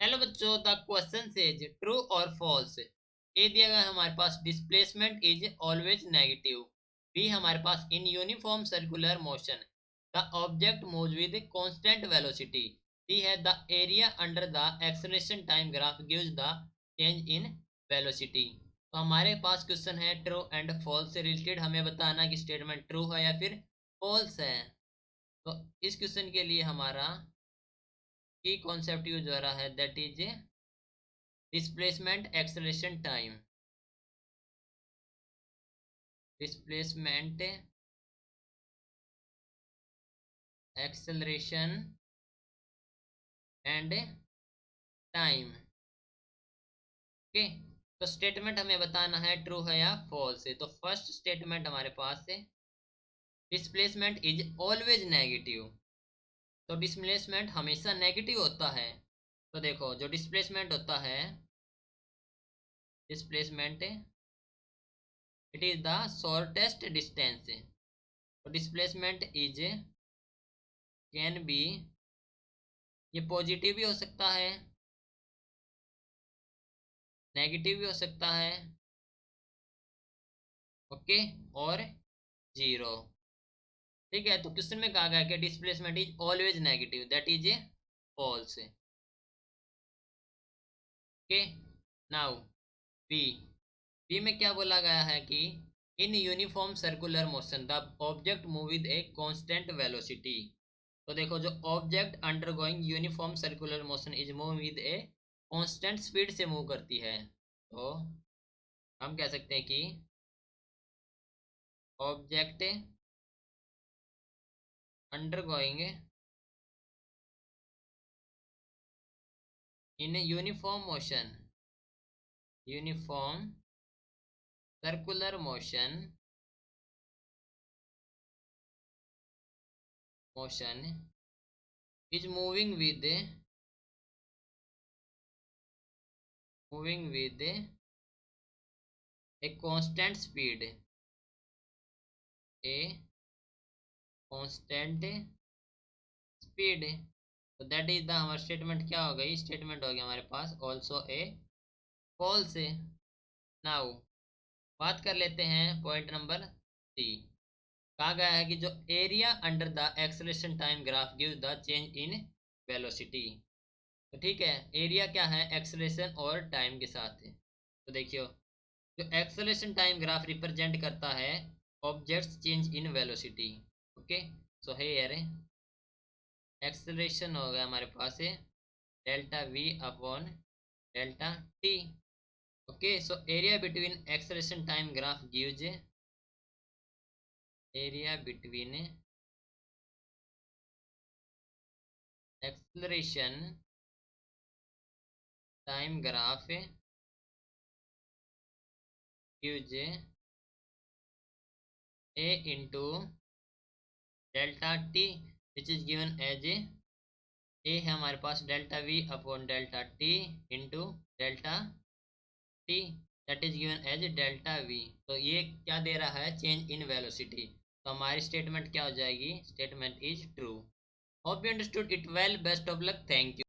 Hello बच्चों, the question says true और false. A दिया गया हमारे पास displacement is always negative. B हमारे पास in uniform circular motion the object moves with constant velocity. C है the area under the acceleration time graph gives the change in velocity. तो हमारे पास क्वेश्चन है ट्रू एंड फॉल्स से related, हमें बताना कि स्टेटमेंट ट्रू है या फिर फॉल्स है। तो इस क्वेश्चन के लिए हमारा की कॉन्सेप्ट यूज हो रहा है, that is displacement acceleration time. Displacement acceleration and time. Okay, तो स्टेटमेंट हमें बताना है ट्रू है या फॉल्स है। तो फर्स्ट स्टेटमेंट हमारे पास है डिस्प्लेसमेंट इज ऑलवेज नेगेटिव। तो डिस्प्लेसमेंट हमेशा नेगेटिव होता है। तो देखो, जो डिस्प्लेसमेंट होता है, displacement it is the shortest distance. तो डिस्प्लेसमेंट इज कैन बी, ये पॉजिटिव भी हो सकता है, नेगेटिव भी हो सकता है, ओके, और जीरो। ठीक है, तो क्वेश्चन में कहा गया कि displacement is always negative, that is a false. Okay, now B. B में क्या बोला गया है कि in uniform circular motion the object move with a constant velocity. तो देखो, जो object undergoing uniform circular motion is move with a constant speed से मूव करती है। तो हम कह सकते हैं कि object undergoing in uniform motion, uniform circular motion, motion is moving with a constant speed, A constant speed. तो दैट इज द हमारा स्टेटमेंट क्या हो गई, स्टेटमेंट हो गया हमारे पास ऑल्सो ए फॉल्स। नाउ बात कर लेते हैं पॉइंट नंबर सी। कहा गया है कि जो area under the acceleration time graph gives the change in velocity. तो ठीक है, एरिया क्या है, एक्सेलरेशन और टाइम के साथ है। तो देखियो, जो एक्सेलरेशन टाइम ग्राफ रिप्रेजेंट करता है objects change in velocity. Okay, so here acceleration हो गया हमारे पास है delta v upon delta t. Okay, so area between acceleration time graph gives area between acceleration time graph gives a into delta t which is given as a है हमारे पास delta v upon delta t into delta t, that is given as delta v. तो ये क्या दे रहा है, change in velocity. तो हमारी स्टेटमेंट क्या हो जाएगी, statement is true. Hope you understood it well, best of luck, thank you.